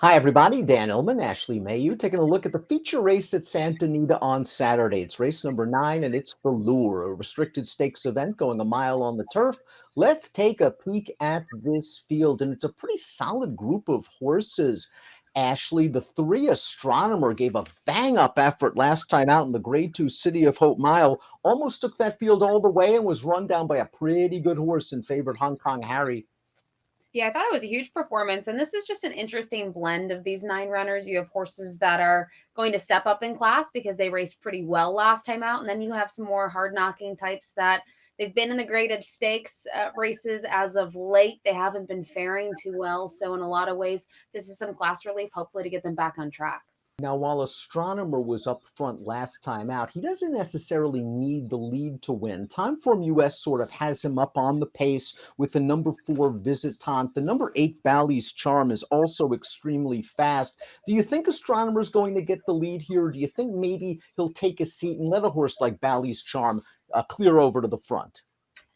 Hi, everybody. Dan Illman, Ashley Mailloux, taking a look at the feature race at Santa Anita on Saturday. It's race number 9, and it's the Lure, a restricted stakes event going a mile on the turf. Let's take a peek at this field, and it's a pretty solid group of horses. Ashley, the three Astronomer gave a bang-up effort last time out in the Grade 2 City of Hope Mile. Almost took that field all the way and was run down by a pretty good horse in favorite Hong Kong Harry. Yeah, I thought it was a huge performance. And this is just an interesting blend of these nine runners. You have horses that are going to step up in class because they raced pretty well last time out. And then you have some more hard knocking types that they've been in the graded stakes races as of late. They haven't been faring too well. So, in a lot of ways, this is some class relief, hopefully, to get them back on track. Now, while Astronomer was up front last time out, he doesn't necessarily need the lead to win. Timeform US sort of has him up on the pace with the number 4 Visitant. The number 8 Bally's Charm is also extremely fast. Do you think Astronomer's going to get the lead here? Or do you think maybe he'll take a seat and let a horse like Bally's Charm clear over to the front?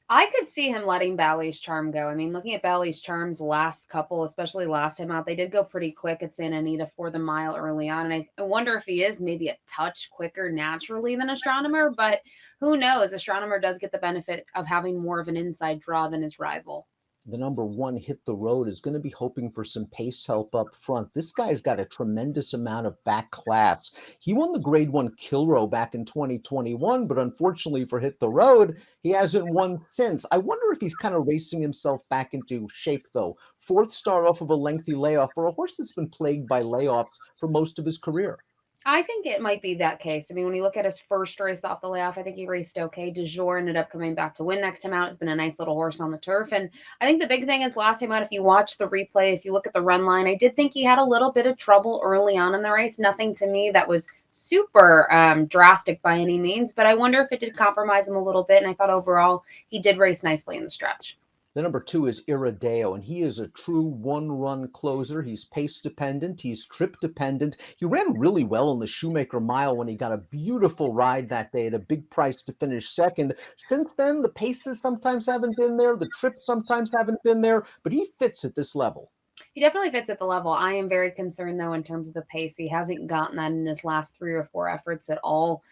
I could see him letting Bally's Charm go. I mean, looking at Bally's Charm's last couple, especially last time out, they did go pretty quick at Santa Anita for the mile early on. And I wonder if he is maybe a touch quicker naturally than Astronomer, but who knows? Astronomer does get the benefit of having more of an inside draw than his rival. The number 1 Hit the Road is going to be hoping for some pace help up front. This guy's got a tremendous amount of back class. He won the Grade 1 Kilroe back in 2021, but unfortunately for Hit the Road, he hasn't won since. I wonder if he's kind of racing himself back into shape, though. Fourth start off of a lengthy layoff for a horse that's been plagued by layoffs for most of his career. I think it might be that case. I mean, when you look at his first race off the layoff, I think he raced okay. De Jour ended up coming back to win next time out. It's been a nice little horse on the turf. And I think the big thing is last time out, if you watch the replay, if you look at the run line, I did think he had a little bit of trouble early on in the race. Nothing to me that was super drastic by any means, but I wonder if it did compromise him a little bit. And I thought overall he did race nicely in the stretch. The number 2 is Irideo, and he is a true one-run closer. He's pace dependent. He's trip dependent. He ran really well in the Shoemaker Mile when he got a beautiful ride that day at a big price to finish second. Since then, the paces sometimes haven't been there. The trips sometimes haven't been there, but he fits at this level. He definitely fits at the level. I am very concerned, though, in terms of the pace. He hasn't gotten that in his last 3 or 4 efforts at all.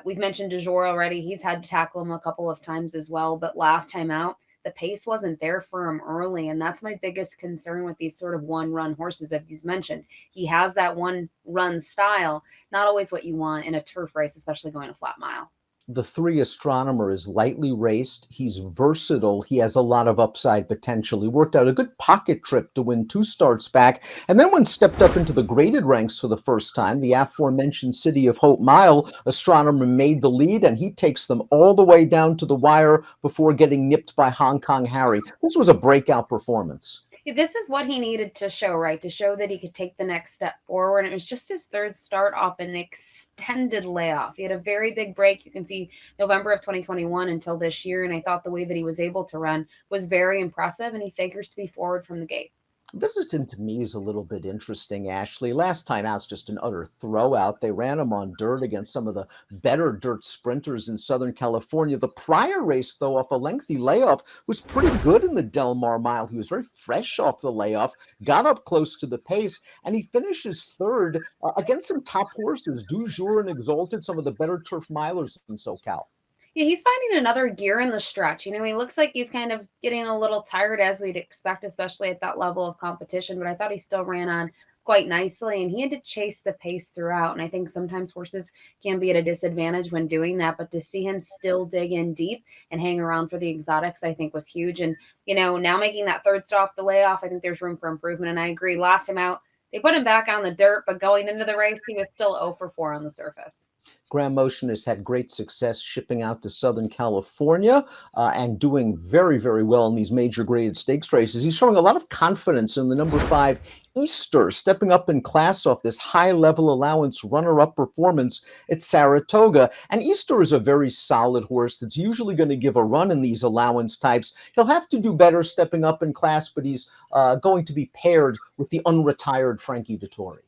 We've mentioned De Jour already. He's had to tackle him a couple of times as well, but last time out, the pace wasn't there for him early. And that's my biggest concern with these sort of one run horses, as you mentioned. He has that one run style, not always what you want in a turf race, especially going a flat mile. The 3 Astronomer is lightly raced. He's versatile. He has a lot of upside potential. He worked out a good pocket trip to win 2 starts back. And then when stepped up into the graded ranks for the first time, the aforementioned City of Hope Mile, Astronomer made the lead, and he takes them all the way down to the wire before getting nipped by Hong Kong Harry. This was a breakout performance. This is what he needed to show, right? To show that he could take the next step forward. And it was just his third start off an extended layoff. He had a very big break. You can see November of 2021 until this year. And I thought the way that he was able to run was very impressive. And he figures to be forward from the gate. Visitant to me is a little bit interesting, Ashley. Last time out's just an utter throwout. They ran him on dirt against some of the better dirt sprinters in Southern California. The prior race, though, off a lengthy layoff, was pretty good in the Del Mar Mile. He was very fresh off the layoff, got up close to the pace, and he finishes third against some top horses, Du Jour and Exalted, some of the better turf milers in SoCal. Yeah, he's finding another gear in the stretch. He looks like he's kind of getting a little tired as we'd expect, especially at that level of competition. But I thought he still ran on quite nicely and he had to chase the pace throughout. And I think sometimes horses can be at a disadvantage when doing that. But to see him still dig in deep and hang around for the exotics, I think was huge. And, now making that third stop the layoff, I think there's room for improvement. And I agree. Last time out, they put him back on the dirt, but going into the race, he was still 0 for 4 on the surface. Graham Motion has had great success shipping out to Southern California and doing very, very well in these major graded stakes races. He's showing a lot of confidence in the number 5 Easter, stepping up in class off this high-level allowance runner-up performance at Saratoga. And Easter is a very solid horse that's usually going to give a run in these allowance types. He'll have to do better stepping up in class, but he's going to be paired with the unretired Frankie Dettori.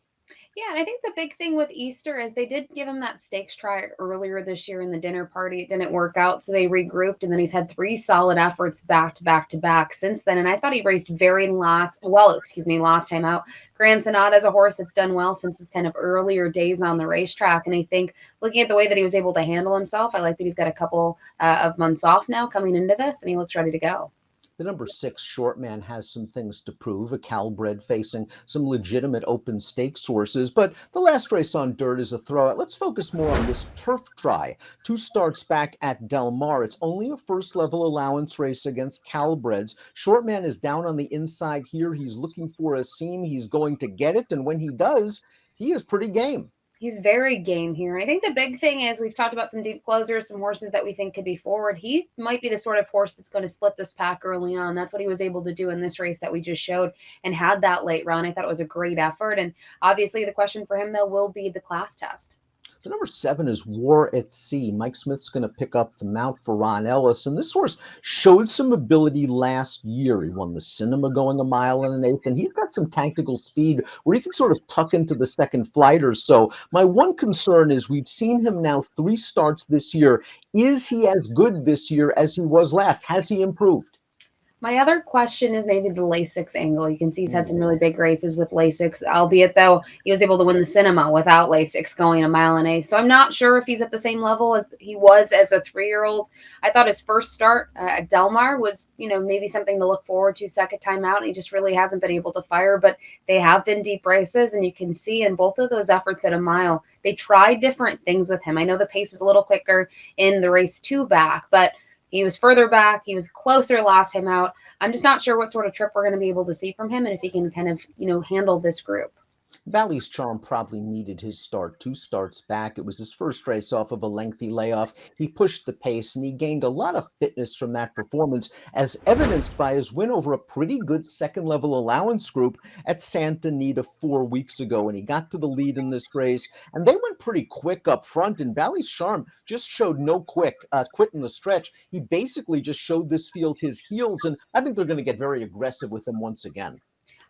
Yeah, and I think the big thing with Easter is they did give him that stakes try earlier this year in the dinner party. It didn't work out, so they regrouped, and then he's had three solid efforts back to back to back since then. And I thought he raced very last time out. Grand Sonata is a horse that's done well since his kind of earlier days on the racetrack. And I think looking at the way that he was able to handle himself, I like that he's got a couple of months off now coming into this, and he looks ready to go. The number 6 short man has some things to prove, a Calbred facing some legitimate open stakes horses, but the last race on dirt is a throwout. Let's focus more on this turf try. 2 starts back at Del Mar. It's only a first level allowance race against Calbreds. Short man is down on the inside here. He's looking for a seam. He's going to get it, and when he does, he is pretty game. He's very game here. And I think the big thing is we've talked about some deep closers, some horses that we think could be forward. He might be the sort of horse that's going to split this pack early on. That's what he was able to do in this race that we just showed and had that late run. I thought it was a great effort. And obviously, the question for him, though, will be the class test. The number 7 is War at Sea. Mike Smith's going to pick up the mount for Ron Ellis. And this horse showed some ability last year. He won the Cinema going a mile and an eighth. And he's got some tactical speed where he can sort of tuck into the second flight or so. My one concern is we've seen him now 3 starts this year. Is he as good this year as he was last? Has he improved? My other question is maybe the Lasix angle. You can see he's had some really big races with Lasix, albeit though he was able to win the Cinema without Lasix going a mile and eighth. So I'm not sure if he's at the same level as he was as a 3-year-old. I thought his first start at Del Mar was, maybe something to look forward to second time out. And he just really hasn't been able to fire, but they have been deep races. And you can see in both of those efforts at a mile, they tried different things with him. I know the pace was a little quicker in the race 2 back, but he was further back. He was closer last time out. I'm just not sure what sort of trip we're going to be able to see from him and if he can kind of, handle this group. Valley's Charm probably needed his start 2 starts back. It was his first race off of a lengthy layoff. He pushed the pace and he gained a lot of fitness from that performance, as evidenced by his win over a pretty good second level allowance group at Santa Anita 4 weeks ago. And he got to the lead in this race, and they went pretty quick up front. And Valley's Charm just showed no quit in the stretch. He basically just showed this field his heels, and I think they're going to get very aggressive with him once again.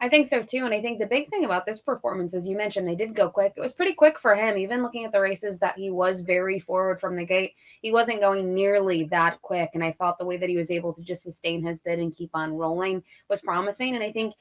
I think so too. And I think the big thing about this performance, as you mentioned, they did go quick. It was pretty quick for him. Even looking at the races that he was very forward from the gate, he wasn't going nearly that quick. And I thought the way that he was able to just sustain his bid and keep on rolling was promising. And I think,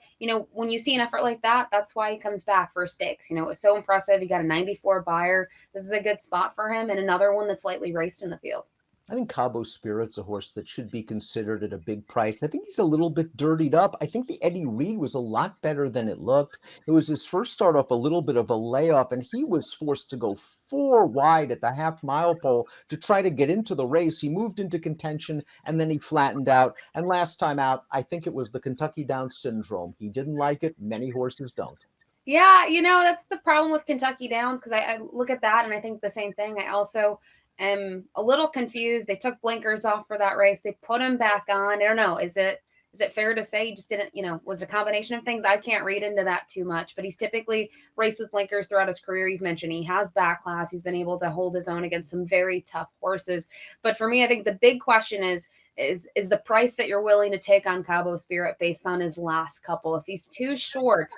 when you see an effort like that, that's why he comes back for stakes. It was so impressive. He got a 94 buyer. This is a good spot for him. And another one that's lightly raced in the field. I think Cabo Spirit's a horse that should be considered at a big price. I think he's a little bit dirtied up. I think the Eddie Reed was a lot better than it looked. It was his first start off a little bit of a layoff, and he was forced to go 4 wide at the half-mile pole to try to get into the race. He moved into contention, and then he flattened out. And last time out, I think it was the Kentucky Downs syndrome. He didn't like it. Many horses don't. Yeah, that's the problem with Kentucky Downs, because I look at that and I think the same thing. I also am a little confused. They took blinkers off for that race. They put him back on. I don't know. Is it fair to say he just didn't, was it a combination of things? I can't read into that too much, but he's typically raced with blinkers throughout his career. You've mentioned he has back class. He's been able to hold his own against some very tough horses. But for me, I think the big question is the price that you're willing to take on Cabo Spirit based on his last couple. If he's too short,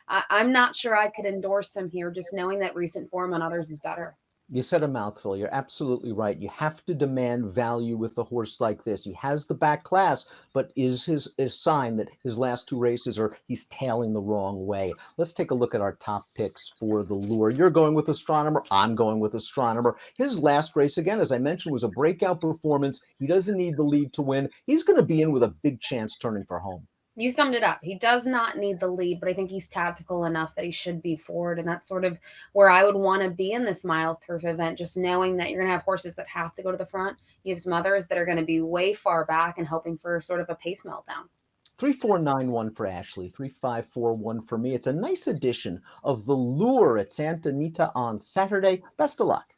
I'm not sure I could endorse him here, just knowing that recent form on others is better. You said a mouthful. You're absolutely right. You have to demand value with a horse like this. He has the back class, but is his a sign that his last 2 races are he's tailing the wrong way. Let's take a look at our top picks for the lure. You're going with Astronomer. I'm going with Astronomer. His last race, again, as I mentioned, was a breakout performance. He doesn't need the lead to win. He's going to be in with a big chance turning for home. You summed it up. He does not need the lead, but I think he's tactical enough that he should be forward. And that's sort of where I would want to be in this mile turf event, just knowing that you're going to have horses that have to go to the front. You have some others that are going to be way far back and hoping for sort of a pace meltdown. 3491 for Ashley, 3541 for me. It's a nice edition of the lure at Santa Anita on Saturday. Best of luck.